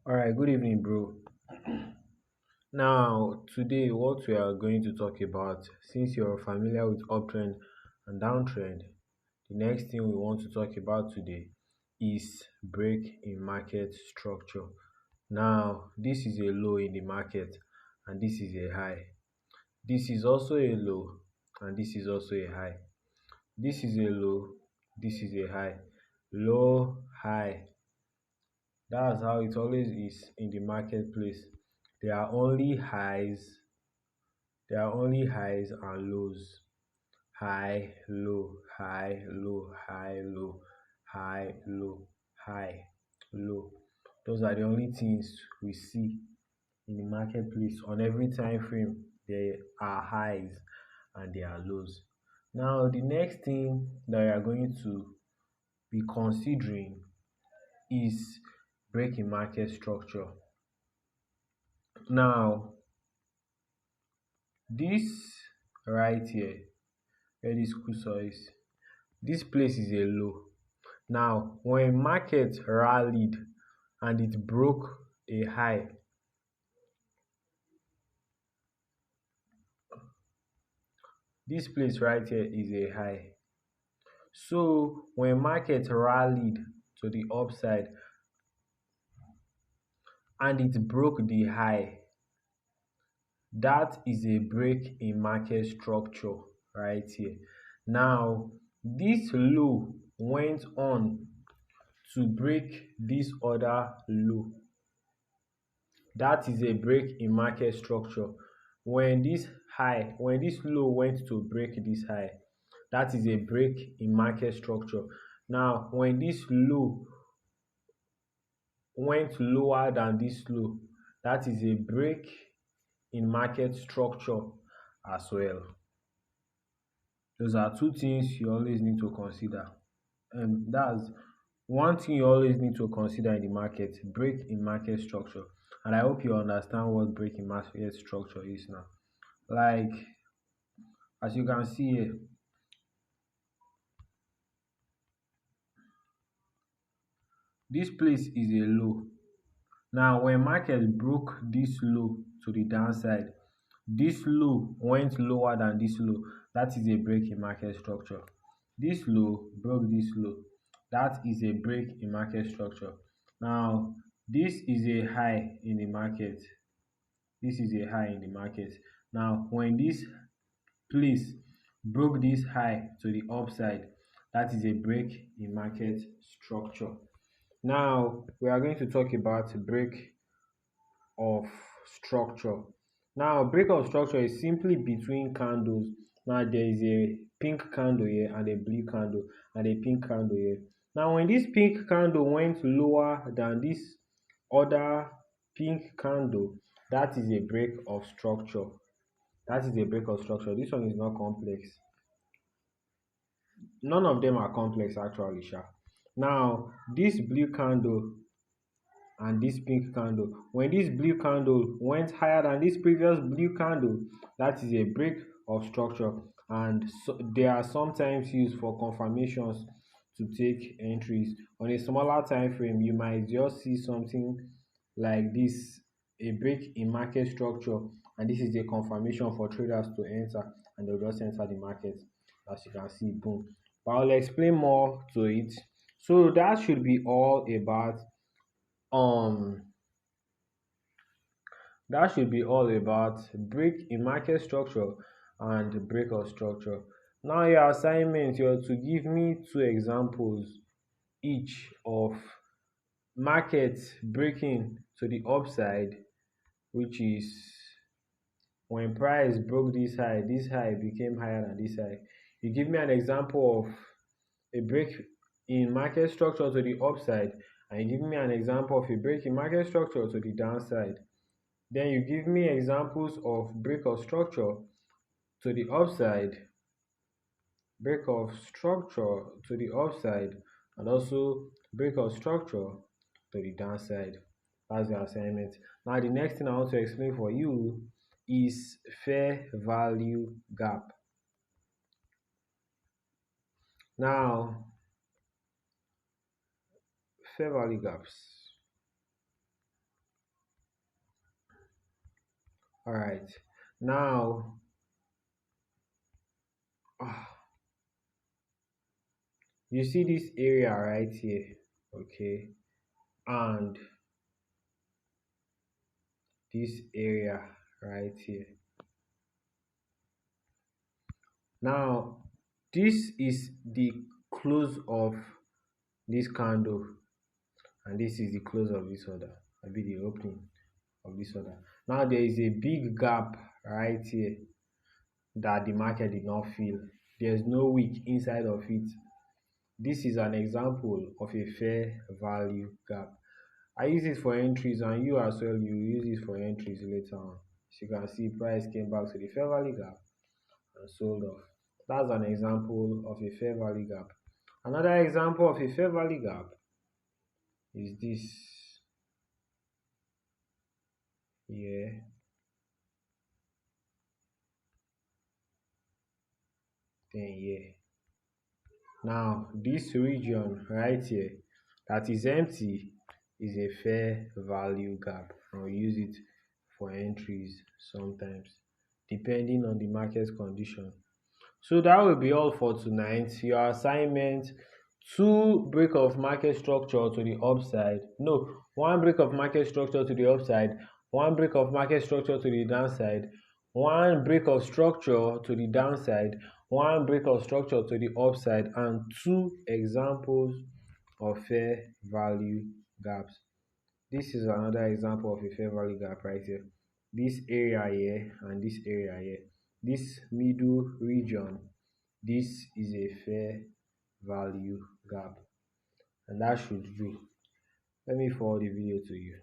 All right, good evening, bro. Now, today, what we are going to talk about, since you're familiar with uptrend and downtrend, the next thing we want to talk about today is break in market structure. Now, this is a low in the market and this is a high. This is also a low and this is also a high. This is a low, this is a high. Low, high. That's how it always is in the marketplace. There are only highs, there are only highs and lows. High, low, high, low, high, low, high, low, high, low. Those are the only things we see in the marketplace. On every time frame, there are highs and there are lows. Now, the next thing that we are going to be considering is break in market structure. Now, this right here, where this cursor is, this place is a low. Now, when market rallied and it broke a high, this place right here is a high. So, when market rallied to the upside and it broke the high, that is a break in market structure right here. Now, this low went on to break this other low. That is a break in market structure. When this low went to break this high, that is a break in market structure. Now, when this low went lower than this low, that is a break in market structure as well. Those are two things you always need to consider. That's one thing you always need to consider in the market, break in market structure. And I hope you understand what break in market structure is now. Like, as you can see here, this place is a low. Now, when market broke this low to the downside, this low went lower than this low. That is a break in market structure. This low broke this low. That is a break in market structure. Now, this is a high in the market. This is a high in the market. Now, when this place broke this high to the upside, that is a break in market structure. Now, we are going to talk about break of structure. Now, break of structure is simply between candles. Now, there is a pink candle here and a blue candle and a pink candle here. Now, when this pink candle went lower than this other pink candle, that is a break of structure. That is a break of structure. This one is not complex. None of them are complex actually, sha. Now, this blue candle and this pink candle, when this blue candle went higher than this previous blue candle, that is a break of structure, and so they are sometimes used for confirmations to take entries. On a smaller time frame, you might just see something like this, a break in market structure, and this is a confirmation for traders to enter, and they'll just enter the market. As you can see, boom. But I'll explain more to it. So that should be all about um break in market structure and break of structure. Now your assignment, you're to give me two examples each of market breaking to the upside, which is when price broke this high became higher than this high. You give me an example of a break in market structure to the upside, and you give me an example of a break in market structure to the downside. Then you give me examples of break of structure to the upside, break of structure to the upside, and also break of structure to the downside. That's the assignment. Now, the next thing I want to explain for you is fair value gap. Now, fair value gaps. All right. Now, ah, you see this area right here, okay, and this area right here. Now, this is the close of this candle, and this is the close of this order, maybe the opening of this order. Now, there is a big gap right here that the market did not fill. There's no wick inside of it. This is an example of a fair value gap. I use it for entries, and you as well, you use it for entries later on. As you can see, price came back to the fair value gap and sold off. That's an example of a fair value gap. Another example of a fair value gap is this here, then here. Now, this region right here that is empty is a fair value gap, and we use it for entries sometimes, depending on the market condition. So that will be all for tonight. Your assignment: two break of market structure to the upside. No, one break of market structure to the upside, one break of market structure to the downside, one break of structure to the downside, one break of structure to the upside, and two examples of fair value gaps. This is another example of a fair value gap right here. This area here and this area here. This middle region, this is a fair value gap, and that should do. Let me forward the video to you.